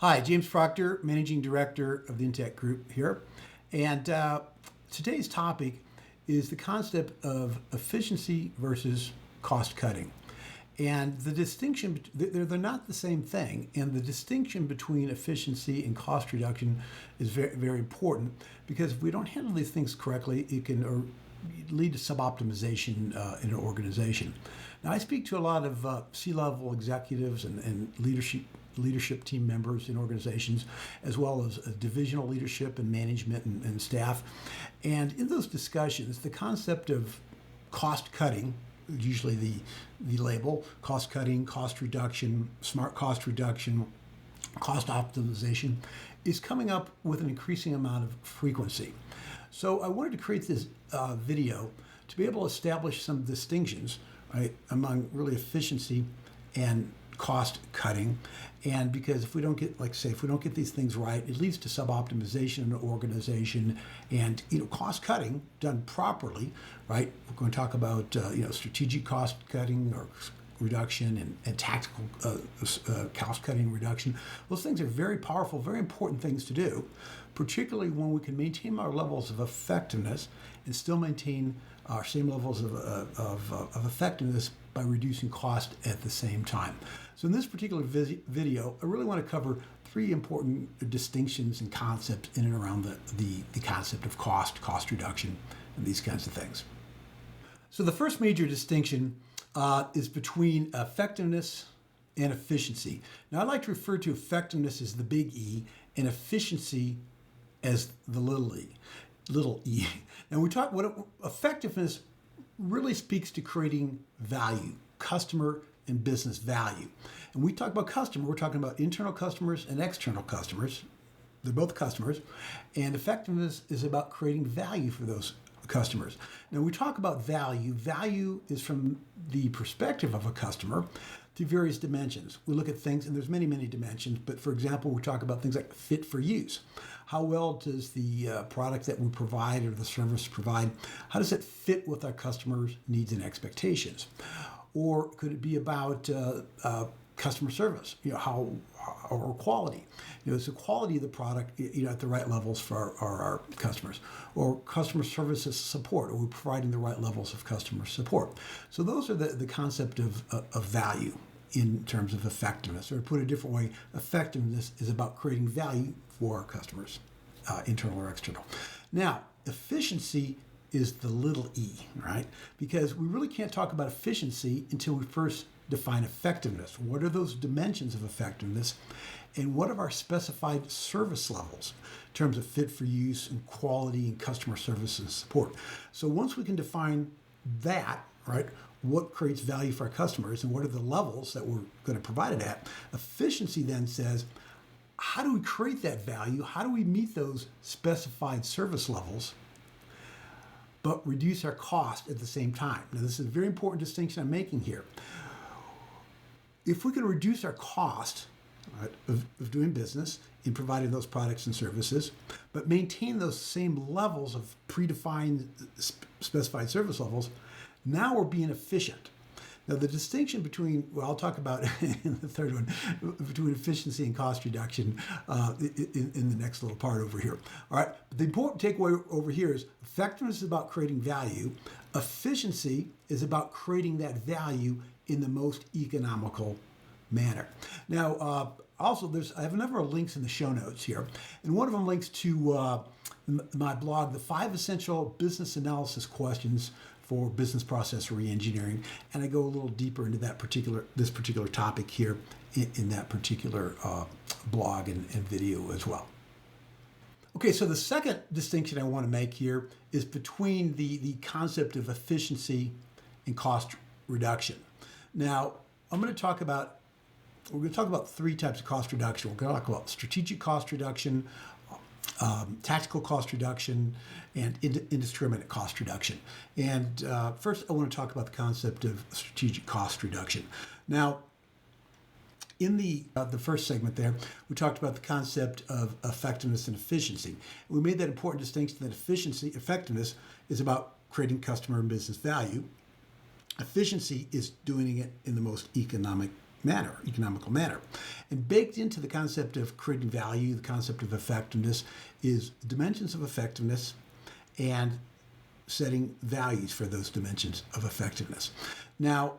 Hi, James Proctor, Managing Director of the Intech Group here. And today's topic is the concept of efficiency versus cost cutting. And the distinction, they're not the same thing. And the distinction between efficiency and cost reduction is very, very important because if we don't handle these things correctly, it can lead to sub-optimization in an organization. Now, I speak to a lot of C-level executives and leadership team members in organizations, as well as divisional leadership and management and staff. And in those discussions, the concept of cost cutting, usually the label, cost cutting, cost reduction, smart cost reduction, cost optimization, is coming up with an increasing amount of frequency. So I wanted to create this video to be able to establish some distinctions, right, among really efficiency and cost cutting. And because if we don't get, if we don't get these things right, it leads to sub-optimization in an organization. And cost cutting done properly, right? We're going to talk about strategic cost cutting or reduction and tactical cost cutting reduction. Those things are very powerful, very important things to do, particularly when we can maintain our levels of effectiveness and still maintain our same levels of effectiveness by reducing cost at the same time. So in this particular video, I really want to cover three important distinctions and concepts in and around the concept of cost reduction, and these kinds of things. So the first major distinction is between effectiveness and efficiency. Now, I like to refer to effectiveness as the big E and efficiency as the little e. Now, effectiveness really speaks to creating value, customer and business value. And we talk about customer, we're talking about internal customers and external customers. They're both customers. And effectiveness is about creating value for those customers. Now, we talk about value. Value is from the perspective of a customer through various dimensions. We look at things, and there's many, many dimensions, but for example, we talk about things like fit for use. How well does the product that we provide or the service provide, how does it fit with our customers' needs and expectations? Or could it be about customer service, or quality? Is the quality of the product at the right levels for our customers? Or customer services support, are we providing the right levels of customer support? So those are the concept of value in terms of effectiveness. Or to put it a different way, effectiveness is about creating value for our customers, internal or external. Now, efficiency is the little e, right? Because we really can't talk about efficiency until we first define effectiveness. What are those dimensions of effectiveness? And what are our specified service levels in terms of fit for use and quality and customer service and support? So once we can define that, right, what creates value for our customers and what are the levels that we're going to provide it at, efficiency then says, how do we create that value? How do we meet those specified service levels but reduce our cost at the same time? Now, this is a very important distinction I'm making here. If we can reduce our cost, right, of doing business in providing those products and services, but maintain those same levels of predefined specified service levels, now we're being efficient. Now, the distinction between, I'll talk about in the third one, between efficiency and cost reduction in the next little part over here. All right, but the important takeaway over here is effectiveness is about creating value. Efficiency is about creating that value in the most economical manner. Now, also, I have a number of links in the show notes here, and one of them links to my blog, The 5 Essential Business Analysis Questions for Business Process Reengineering, and I go a little deeper into this particular topic here in that particular blog and video as well. Okay, so the second distinction I want to make here is between the concept of efficiency and cost reduction. Now, we're going to talk about three types of cost reduction. We're going to talk about strategic cost reduction, tactical cost reduction, and indiscriminate cost reduction. And first, I want to talk about the concept of strategic cost reduction. Now, in the first segment there, we talked about the concept of effectiveness and efficiency. We made that important distinction that effectiveness is about creating customer and business value. Efficiency is doing it in the most economic manner, economical manner. And baked into the concept of creating value, the concept of effectiveness, is dimensions of effectiveness and setting values for those dimensions of effectiveness. Now,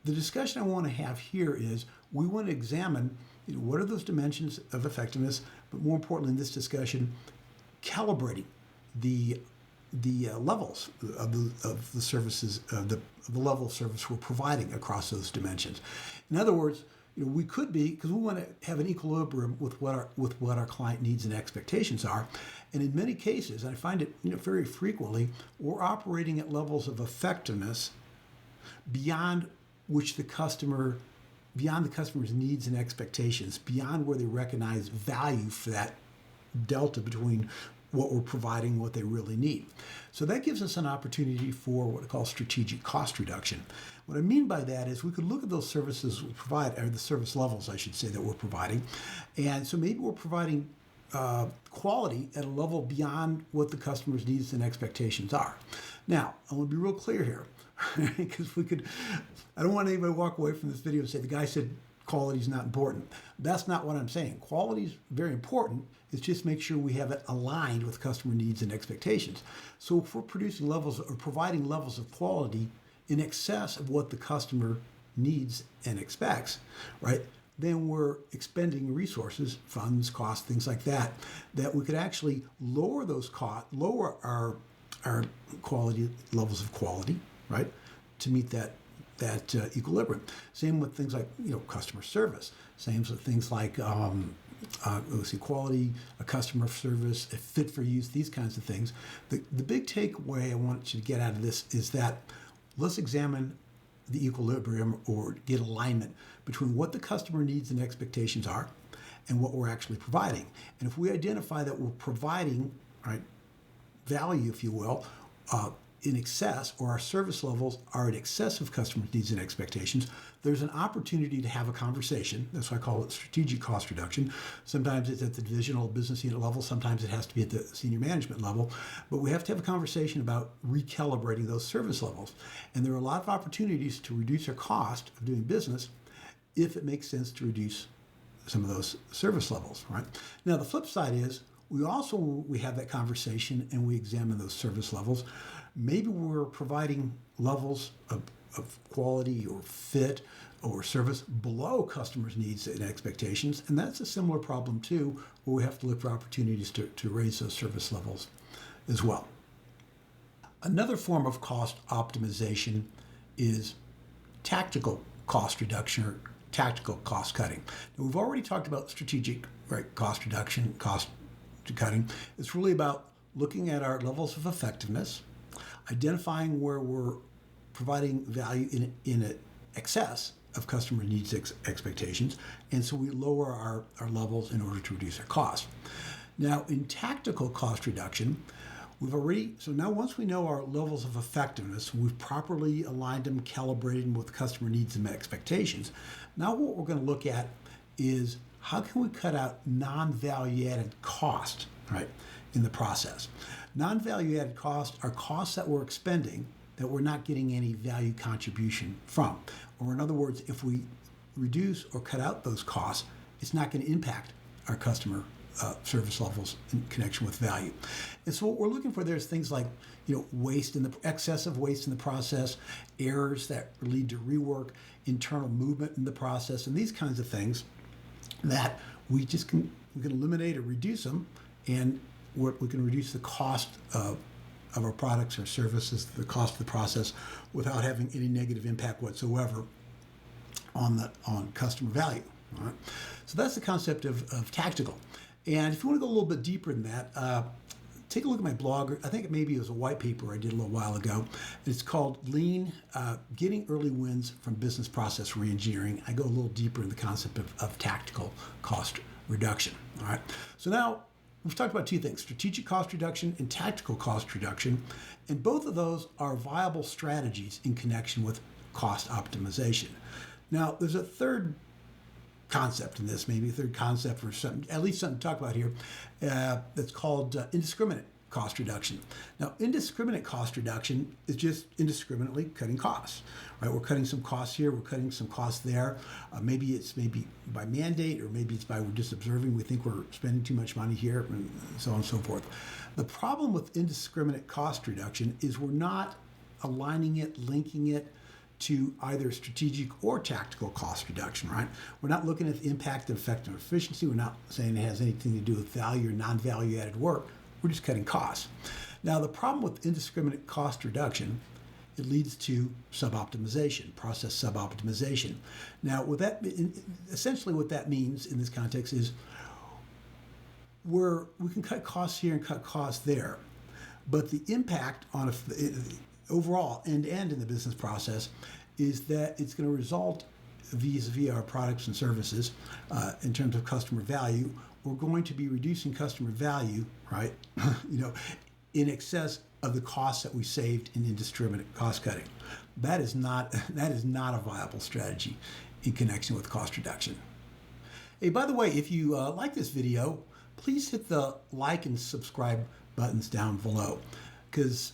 the discussion I want to have here is we want to examine what are those dimensions of effectiveness, but more importantly in this discussion, calibrating the levels of the services, the level of service we're providing across those dimensions. In other words, we could be, because we want to have an equilibrium with what our client needs and expectations are, and in many cases, and I find it very frequently, we're operating at levels of effectiveness beyond the customer's needs and expectations, beyond where they recognize value for that delta between what we're providing and what they really need. So that gives us an opportunity for what I call strategic cost reduction. What I mean by that is we could look at those services we provide, or the service levels, I should say, that we're providing. And so maybe we're providing quality at a level beyond what the customer's needs and expectations are. Now, I want to be real clear here, because I don't want anybody to walk away from this video and say, the guy said quality is not important. That's not what I'm saying. Quality is very important. It's just make sure we have it aligned with customer needs and expectations. So if we're producing levels or providing levels of quality in excess of what the customer needs and expects, right, then we're expending resources, funds, costs, things like that we could actually lower those costs, lower our quality levels of quality, right, to meet that equilibrium. Same with things like customer service. Same with things like quality, a customer service, a fit for use, these kinds of things. The big takeaway I want you to get out of this is that let's examine the equilibrium or get alignment between what the customer needs and expectations are and what we're actually providing. And if we identify that we're providing value, if you will, in excess, or our service levels are in excess of customers' needs and expectations, there's an opportunity to have a conversation. That's why I call it strategic cost reduction. Sometimes it's at the divisional business unit level. Sometimes it has to be at the senior management level. But we have to have a conversation about recalibrating those service levels. And there are a lot of opportunities to reduce our cost of doing business if it makes sense to reduce some of those service levels, right? Now, the flip side is we have that conversation and we examine those service levels. Maybe we're providing levels of quality or fit or service below customers' needs and expectations, and that's a similar problem too, where we have to look for opportunities to raise those service levels as well. Another form of cost optimization is tactical cost reduction or tactical cost cutting. Now, we've already talked about strategic cost reduction, cost cutting. It's really about looking at our levels of effectiveness, identifying where we're providing value in excess of customer needs expectations, and so we lower our levels in order to reduce our costs. Now, in tactical cost reduction, now once we know our levels of effectiveness, we've properly aligned them, calibrated them with customer needs and expectations. Now what we're going to look at is how can we cut out non-value added cost, in the process. Non-value added costs are costs that we're expending that we're not getting any value contribution from. Or in other words, if we reduce or cut out those costs, it's not going to impact our customer service levels in connection with value. And so what we're looking for there is things like excessive waste in the process, errors that lead to rework, internal movement in the process, and these kinds of things that we can eliminate or reduce them, and we can reduce the cost of our products or services, the cost of the process, without having any negative impact whatsoever on customer value. All right? So that's the concept of tactical. And if you want to go a little bit deeper than that, take a look at my blog. I think maybe it was a white paper I did a little while ago. It's called Lean, Getting Early Wins from Business Process Reengineering. I go a little deeper in the concept of tactical cost reduction. All right. So now we've talked about two things, strategic cost reduction and tactical cost reduction. And both of those are viable strategies in connection with cost optimization. Now, there's a third concept in this, maybe a third concept or something, at least something to talk about here, that's called indiscriminate cost reduction. Now, indiscriminate cost reduction is just indiscriminately cutting costs, right? We're cutting some costs here, we're cutting some costs there. Maybe it's by mandate, or maybe it's by we're just observing, we think we're spending too much money here, and so on and so forth. The problem with indiscriminate cost reduction is we're not aligning it, linking it to either strategic or tactical cost reduction, right? We're not looking at the impact of effective efficiency. We're not saying it has anything to do with value or non-value added work. We're just cutting costs. Now, the problem with indiscriminate cost reduction, it leads to suboptimization, process suboptimization. Now, essentially what that means in this context is we can cut costs here and cut costs there, but the impact on overall end-to-end in the business process is that it's going to result vis-a-vis our products and services in terms of customer value. We're going to be reducing customer value, right? In excess of the costs that we saved in indiscriminate cost cutting. That is not a viable strategy in connection with cost reduction. Hey, by the way, if you like this video, please hit the like and subscribe buttons down below, because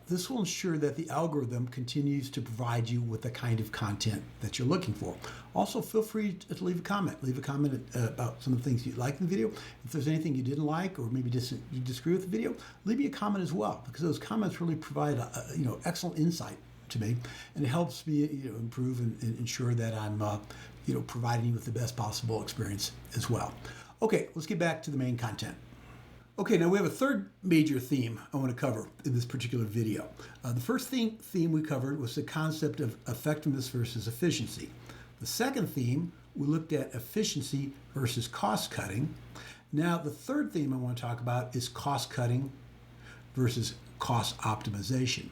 this will ensure that the algorithm continues to provide you with the kind of content that you're looking for. Also, feel free to leave a comment. Leave a comment about some of the things you like in the video. If there's anything you didn't like, or maybe you disagree with the video, leave me a comment as well, because those comments really provide excellent insight to me, and it helps me improve and ensure that I'm providing you with the best possible experience as well. Okay, let's get back to the main content. Okay, now we have a third major theme I want to cover in this particular video. The first theme we covered was the concept of effectiveness versus efficiency. The second theme, we looked at efficiency versus cost cutting. Now, the third theme I want to talk about is cost cutting versus cost optimization.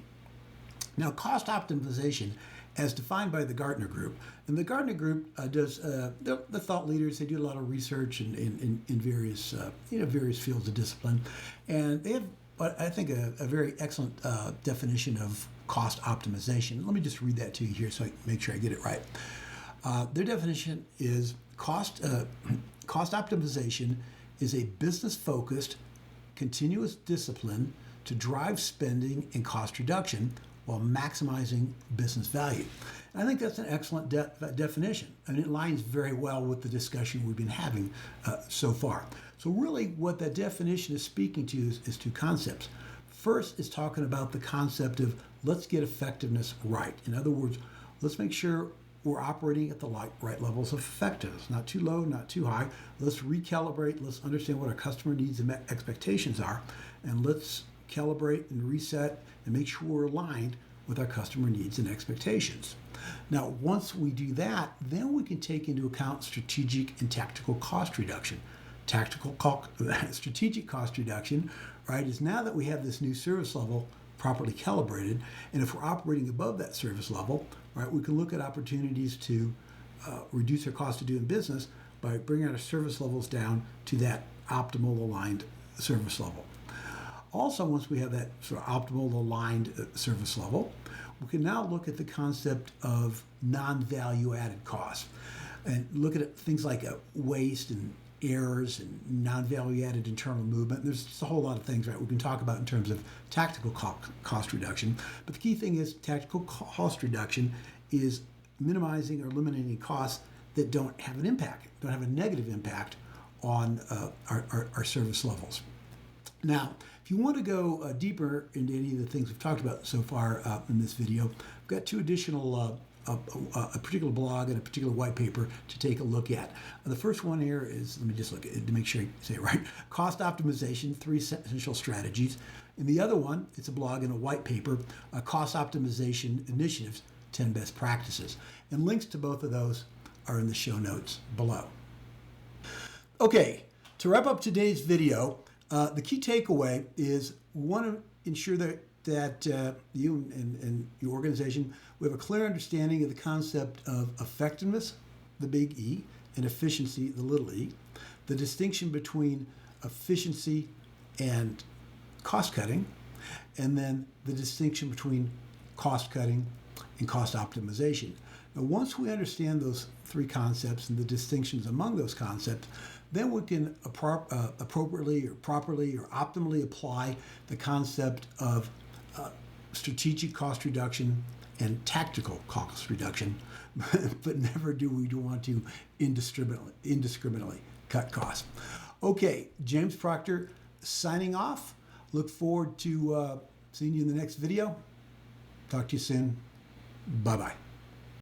Now, cost optimization, as defined by the Gartner Group, and the Gartner Group does the thought leaders. They do a lot of research in various various fields of discipline, and they have, I think, a very excellent definition of cost optimization. Let me just read that to you here so I make sure I get it right. Their definition is cost optimization is a business-focused, continuous discipline to drive spending and cost reduction while maximizing business value. And I think that's an excellent definition, and it aligns very well with the discussion we've been having so far. So really what that definition is speaking to is two concepts. First is talking about the concept of let's get effectiveness right. In other words, let's make sure we're operating at the right levels of effectiveness, not too low, not too high. Let's recalibrate, let's understand what our customer needs and expectations are, and let's calibrate and reset and make sure we're aligned with our customer needs and expectations. Now, once we do that, then we can take into account strategic and tactical cost reduction. Strategic cost reduction, right, is now that we have this new service level properly calibrated, and if we're operating above that service level, right, we can look at opportunities to reduce our cost of doing business by bringing our service levels down to that optimal aligned service level. Also, once we have that sort of optimal aligned service level, we can now look at the concept of non-value added costs and look at things like waste and errors and non-value added internal movement. There's just a whole lot of things, right, we can talk about in terms of tactical cost reduction. But the key thing is tactical cost reduction is minimizing or eliminating costs that don't have an impact, don't have a negative impact on our service levels. Now, if you want to go deeper into any of the things we've talked about so far in this video, I've got two additional, a particular blog and a particular white paper to take a look at. The first one here is, let me just look at it to make sure I say it right, Cost Optimization, 3 Essential Strategies. And the other one, it's a blog and a white paper, Cost Optimization Initiatives, 10 Best Practices. And links to both of those are in the show notes below. Okay, to wrap up today's video, the key takeaway is we want to ensure that you and your organization, we have a clear understanding of the concept of effectiveness, the big E, and efficiency, the little e, the distinction between efficiency and cost cutting, and then the distinction between cost cutting and cost optimization. Now, once we understand those three concepts and the distinctions among those concepts, then we can appropriately or properly or optimally apply the concept of strategic cost reduction and tactical cost reduction, but never do we want to indiscriminately cut costs. Okay, James Proctor signing off. Look forward to seeing you in the next video. Talk to you soon. Bye-bye.